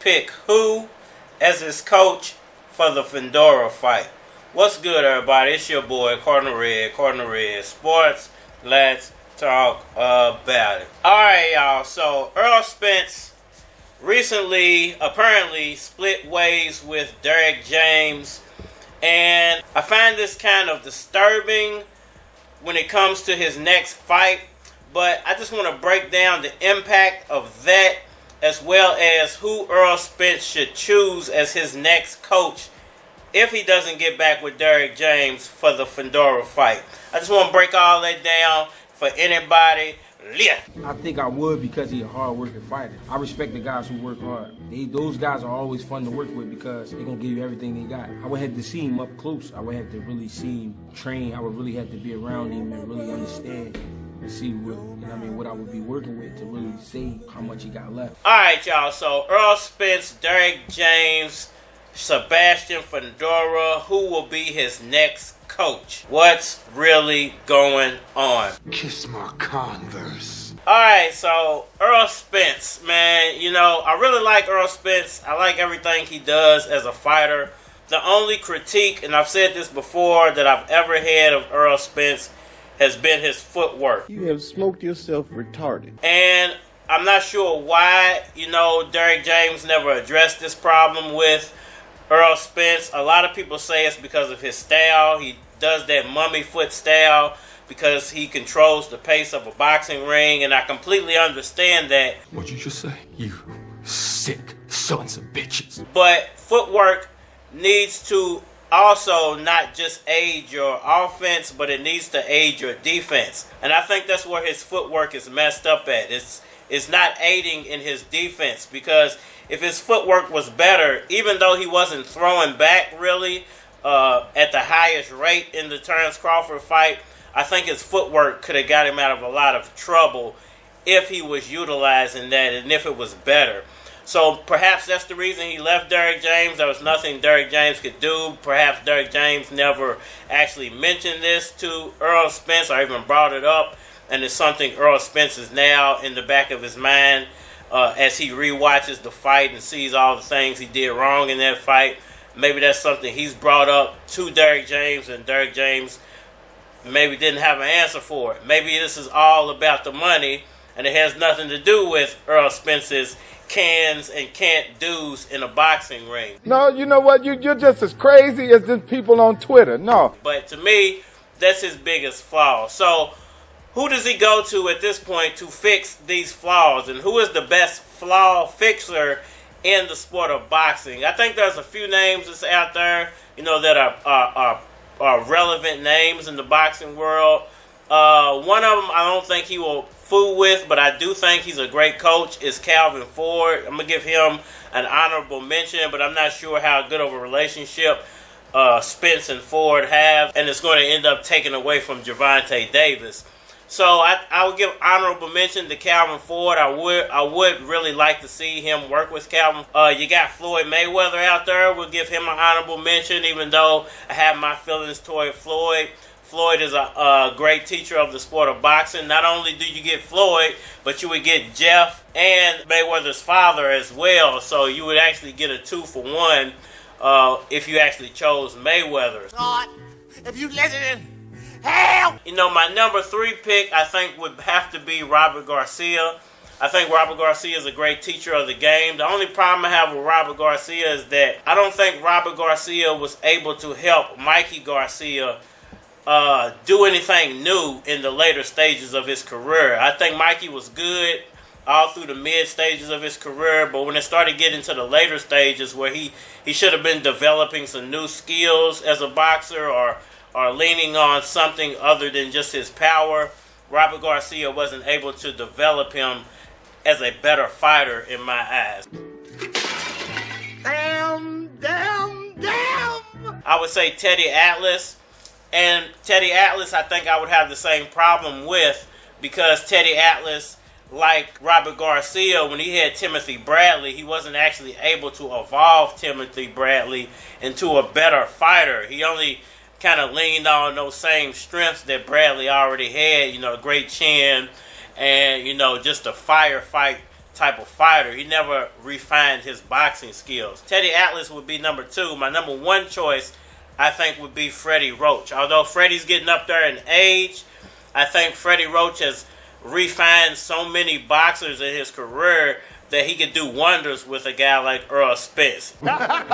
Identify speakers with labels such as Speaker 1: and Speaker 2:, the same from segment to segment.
Speaker 1: pick who as his coach for the Fundora fight. What's good, everybody? It's your boy, Cardinal Red Sports. Let's talk about it. Alright, y'all. So, Errol Spence recently, apparently, split ways with Derrick James. And I find this kind of disturbing when it comes to his next fight. But I just want to break down the impact of that, as well as who Errol Spence should choose as his next coach if he doesn't get back with Derrick James for the Fundora fight. I just want to break all that down for anybody.
Speaker 2: I think I would, because he's a hard-working fighter. I respect the guys who work hard. Those guys are always fun to work with because they're going to give you everything they got. I would have to see him up close. I would have to really see him train. I would really have to be around him and really understand and see what I would be working with to really see how much he got left.
Speaker 1: All right, y'all. So Errol Spence, Derrick James, Sebastian Fundora, who will be his next coach? What's really going on?
Speaker 3: Kiss my Converse.
Speaker 1: Alright, so Errol Spence, man, I really like Errol Spence. I like everything he does as a fighter. The only critique, and I've said this before, that I've ever had of Errol Spence has been his footwork.
Speaker 3: You have smoked yourself retarded.
Speaker 1: And I'm not sure why, Derrick James never addressed this problem with Errol Spence. A lot of people say it's because of his style. He does that mummy foot style because he controls the pace of a boxing ring, and I completely understand that.
Speaker 3: What'd you just say? You sick sons of bitches.
Speaker 1: But footwork needs to also not just aid your offense, but it needs to aid your defense. And I think that's where his footwork is messed up at. It's not aiding in his defense, because if his footwork was better, even though he wasn't throwing back really at the highest rate in the Terrence Crawford fight, I think his footwork could have got him out of a lot of trouble if he was utilizing that and if it was better. So perhaps that's the reason he left Derrick James. There was nothing Derrick James could do. Perhaps Derrick James never actually mentioned this to Errol Spence or even brought it up, and it's something Errol Spence is now in the back of his mind as he rewatches the fight and sees all the things he did wrong in that fight. Maybe that's something he's brought up to Derrick James, and Derrick James maybe didn't have an answer for it. Maybe this is all about the money, and it has nothing to do with Errol Spence's cans and can't do's in a boxing ring.
Speaker 4: No, you know what? You're just as crazy as the people on Twitter. No.
Speaker 1: But to me, that's his biggest flaw. So who does he go to at this point to fix these flaws? And who is the best flaw fixer in the sport of boxing? I think there's a few names that's out there, that are relevant names in the boxing world. One of them I don't think he will fool with, but I do think he's a great coach, is Calvin Ford. I'm going to give him an honorable mention, but I'm not sure how good of a relationship Spence and Ford have, and it's going to end up taking away from Gervonta Davis. So I would give honorable mention to Calvin Ford. I would really like to see him work with Calvin. You got Floyd Mayweather out there. We'll give him an honorable mention, even though I have my feelings toward Floyd. Floyd is a great teacher of the sport of boxing. Not only do you get Floyd, but you would get Jeff and Mayweather's father as well. So you would actually get a 2-for-1 if you actually chose Mayweather.
Speaker 5: God, if you listen, hell!
Speaker 1: My number 3 pick, I think, would have to be Robert Garcia. I think Robert Garcia is a great teacher of the game. The only problem I have with Robert Garcia is that I don't think Robert Garcia was able to help Mikey Garcia do anything new in the later stages of his career. I think Mikey was good all through the mid stages of his career, but when it started getting to the later stages where he should have been developing some new skills as a boxer or leaning on something other than just his power, Robert Garcia wasn't able to develop him as a better fighter in my eyes.
Speaker 5: Damn!
Speaker 1: I would say Teddy Atlas. And Teddy Atlas, I think I would have the same problem with, because Teddy Atlas, like Robert Garcia, when he had Timothy Bradley, he wasn't actually able to evolve Timothy Bradley into a better fighter. He only kind of leaned on those same strengths that Bradley already had, a great chin and, just a firefight type of fighter. He never refined his boxing skills. Teddy Atlas would be number 2. My number 1 choice, I think, would be Freddie Roach. Although Freddie's getting up there in age, I think Freddie Roach has refined so many boxers in his career that he could do wonders with a guy like Errol Spence.
Speaker 4: Stop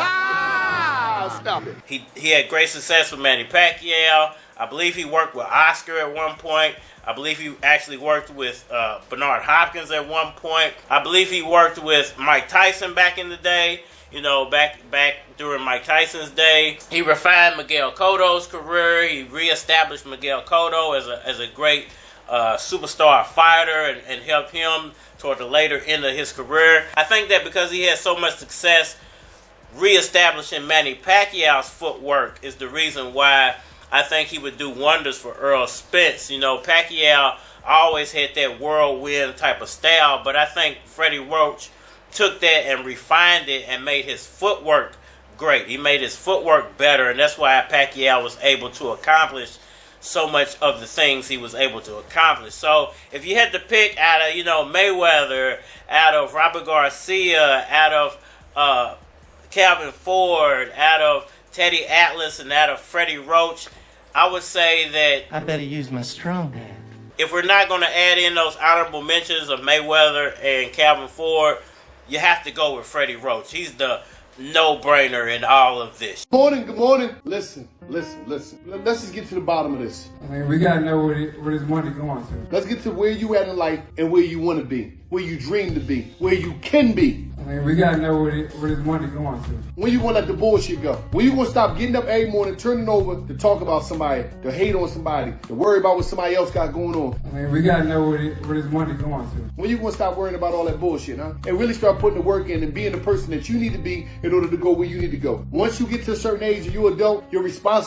Speaker 4: it.
Speaker 1: He had great success with Manny Pacquiao. I believe he worked with Oscar at one point. I believe he actually worked with Bernard Hopkins at one point. I believe he worked with Mike Tyson back in the day. You know, back during Mike Tyson's day. He refined Miguel Cotto's career. He reestablished Miguel Cotto as a great superstar fighter and helped him toward the later end of his career. I think that because he had so much success reestablishing Manny Pacquiao's footwork is the reason why I think he would do wonders for Errol Spence. You know, Pacquiao always had that whirlwind type of style, but I think Freddie Roach took that and refined it and made his footwork great. He made his footwork better, and that's why Pacquiao was able to accomplish so much of the things he was able to accomplish. So if you had to pick out of, Mayweather, out of Robert Garcia, out of Calvin Ford, out of Teddy Atlas, and out of Freddie Roach, I would say that
Speaker 6: I better use my strong hand.
Speaker 1: If we're not going to add in those honorable mentions of Mayweather and Calvin Ford, you have to go with Freddie Roach. He's the no-brainer in all of this.
Speaker 7: Good morning. Listen. Let's just get to the bottom of this.
Speaker 8: I mean, we gotta know where this money going to.
Speaker 7: Let's get to where you at in life and where you want to be, where you dream to be, where you can be.
Speaker 8: I mean, we gotta know where this money going to.
Speaker 7: When you gonna let the bullshit go? When you gonna stop getting up every morning, turning over to talk about somebody, to hate on somebody, to worry about what somebody else got going on?
Speaker 8: I mean, we gotta know where this money going to.
Speaker 7: When you gonna stop worrying about all that bullshit, huh? And really start putting the work in and being the person that you need to be in order to go where you need to go. Once you get to a certain age and you're adult, you're responsible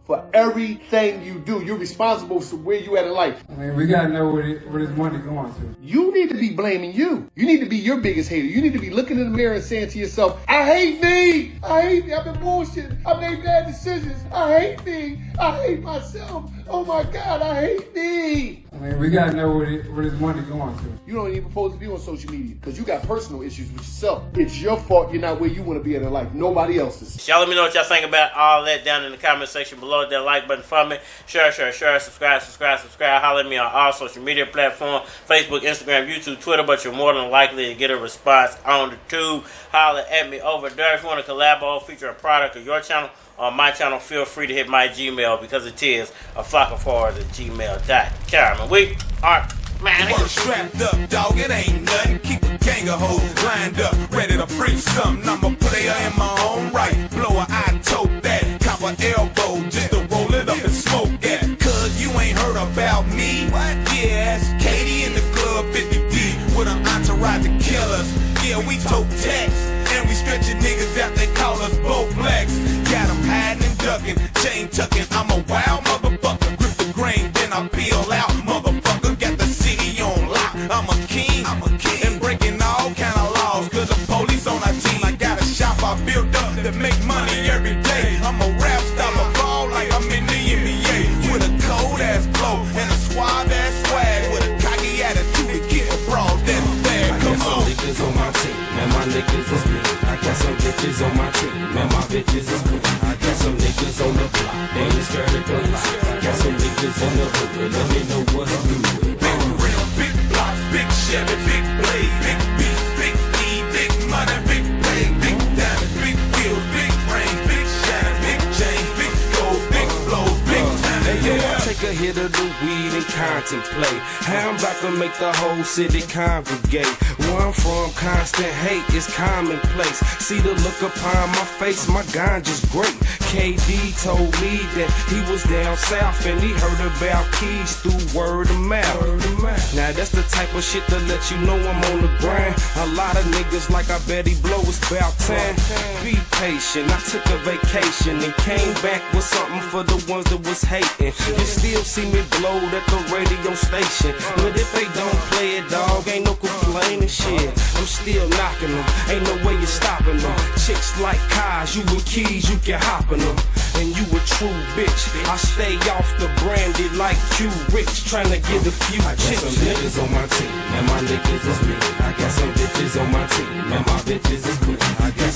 Speaker 7: for everything you do. You're responsible for where you at in life.
Speaker 8: I mean, we gotta know where this money going to.
Speaker 7: You need to be blaming you. You need to be your biggest hater. You need to be looking in the mirror and saying to yourself, I hate me. I've been bullshitting. I made bad decisions. I hate me. I hate myself. Oh my God, I hate me.
Speaker 8: I mean, we gotta know where this money going to.
Speaker 7: You don't even supposed to be on social media because you got personal issues with yourself. It's your fault you're not where you want to be in life. Nobody else's.
Speaker 1: Y'all let me know what y'all think about all that down in the comment section below. That like button for me. Share. Subscribe. Holler at me on all social media platforms. Facebook, Instagram, YouTube, Twitter. But you're more than likely to get a response on the tube. Holler at me over there. If you want to collab or feature a product of your channel on my channel, feel free to hit my Gmail because it is aflockaforward@gmail.com. And we are Manny.
Speaker 5: Strapped up, dog, it ain't nothing. Keep a gang of hoes lined up, ready to freak something. I'm a player in my own right. Blower, I tote that. Cop an elbow just to roll it up and smoke that. Cause you ain't heard about me. What? Yeah, that's Katie in the club 50 deep with an entourage of killers. Yeah, we tote tax. And we stretching niggas out, they call us both blacks. Got them hiding and ducking, chain tucking. I'm a wild motherfucker. Grip the grain, then I peel out. Motherfucker, got the city on lock. I'm a king. And breaking all kind of laws. Cause the police on our team. I got a shop I built up that make money every day. I'm a rap star, a ball like I'm in the NBA. With a cold ass flow and a suave ass swag. With a cocky attitude to keep a broad that's bad. Come on.
Speaker 9: Niggas on my team, man, my niggas is me. I got some bitches on my team, man, my bitches is cool. I got some niggas on the block, they ain't scared of police. I got some niggas in the hood, let me know what's good.
Speaker 5: Big real, big blocks, big Chevy, big blade, big beat, big E, big money, big play, big diamonds, big wheels, big brains, big shine, big chains, big gold, big flows, big time.
Speaker 9: Yeah. Take a hit of the weed and contemplate how I'm about to make the whole city congregate. Where I'm from, constant hate is commonplace. See the look upon my face, my ganja's great. KD told me that he was down south and he heard about keys through word of mouth. Now that's the type of shit to let you know I'm on the grind. A lot of niggas like I bet he blow, it's about time. Be patient. I took a vacation and came back with something for the ones that was hating. You still see me blowed at the radio station, but if they don't play it, dog, ain't no complaining shit. I'm still knocking them, ain't no way you stopping them. Chicks like cars, you with keys, you can hop in them. And you a true bitch, I stay off the brandy like Q Rich, trying to get a few
Speaker 10: I got
Speaker 9: chicks.
Speaker 10: some niggas on my team, and my niggas is me. I got some bitches on my team, and my bitches is me. I got